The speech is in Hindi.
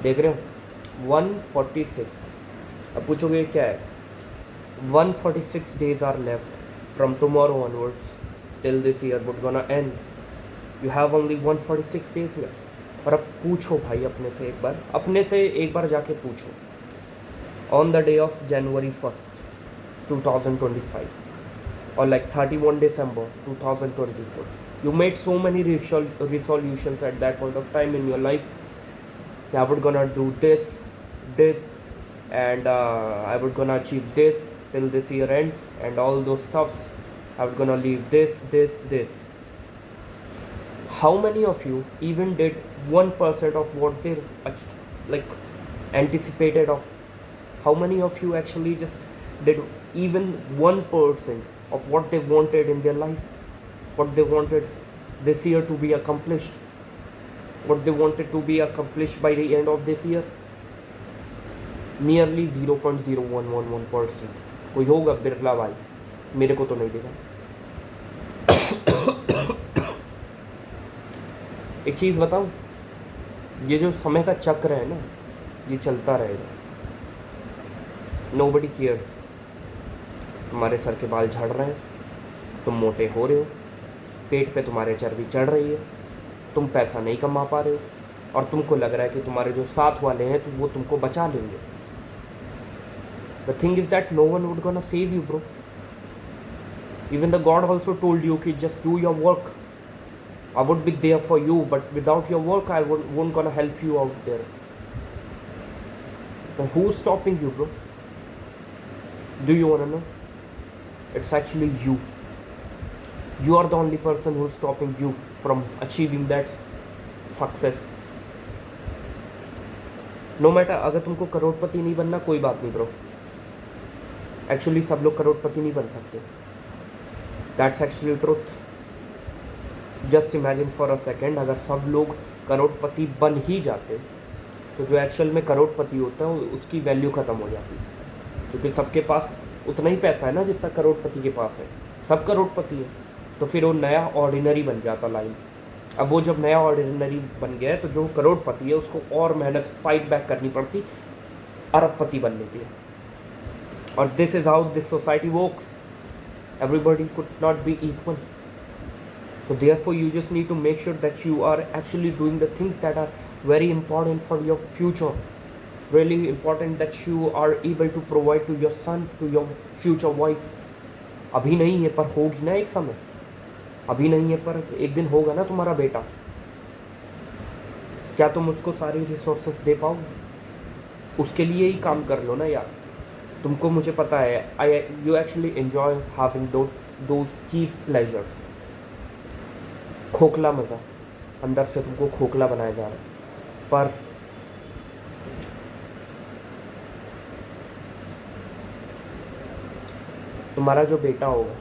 देख रहे हो 146। अब पूछोगे क्या है, 146 days are left from tomorrow onwards till this year would gonna end. You have only 146 days left. और अब पूछो भाई अपने से एक बार जाके पूछो, on the day of January 1st 2025 or like 31 December 2024, you made so many resolutions at that point of time in your life. I would gonna do this, and I would gonna achieve this till this year ends, and all those stuffs. I would gonna leave this. How many of you even did 1% of what they like anticipated of? How many of you actually just did even 1% of what they wanted in their life, what they wanted this year to be accomplished, what they wanted to be accomplished by the end of this year? Nearly 0.0111%. कोई होगा बिरला भाई, मेरे को तो नहीं दिखा। एक चीज़ बताऊं, ये जो समय का चक्र है ना, ये चलता रहेगा। Nobody cares. तुम्हारे सर के बाल झड़ रहे हैं, तुम मोटे हो रहे हो, पेट पे तुम्हारे चर्बी चढ़ रही है, तुम पैसा नहीं कमा पा रहे हो, और तुमको लग रहा है कि तुम्हारे जो साथ वाले हैं तो वो तुमको बचा लेंगे। The thing is that no one would gonna save you bro. Even the god also told you कि just do your work. I would be there for you, but without your work I won't gonna help you out there. But who's stopping you, bro? Do you wanna know? It's actually you. You are the only person who's stopping you from achieving that success. No matter, अगर तुमको करोड़पति नहीं बनना कोई बात नहीं ब्रो. Actually सब लोग करोड़पति नहीं बन सकते. That's actually truth. Just imagine for a second, अगर सब लोग करोड़पति बन ही जाते तो जो एक्चुअल में करोड़पति होता है उसकी वैल्यू ख़त्म हो जाती, क्योंकि सबके पास उतना ही पैसा है ना जितना करोड़पति के पास है। सब करोड़पति है तो फिर वो नया ऑर्डिनरी बन जाता लाइन। अब वो जब नया ऑर्डिनरी बन गया है तो जो करोड़पति है उसको और मेहनत फाइट बैक करनी पड़ती अरबपति बनने के लिए। और this is how this society works. Everybody could not be equal. So therefore you just need to make sure that you are actually doing the things that are very important for your future. Really important that you are able to provide to your son, to your future wife. अभी नहीं है पर होगी ना एक समय. अभी नहीं है पर एक दिन होगा ना तुम्हारा बेटा. क्या तुम उसको सारी रिसोर्सेस दे पाओगे? उसके लिए ही काम कर लो ना यार. तुमको मुझे पता है you actually enjoy having those cheap pleasures. खोखला मज़ा, अंदर से तुमको खोखला बनाया जा रहा है, पर तुम्हारा जो बेटा होगा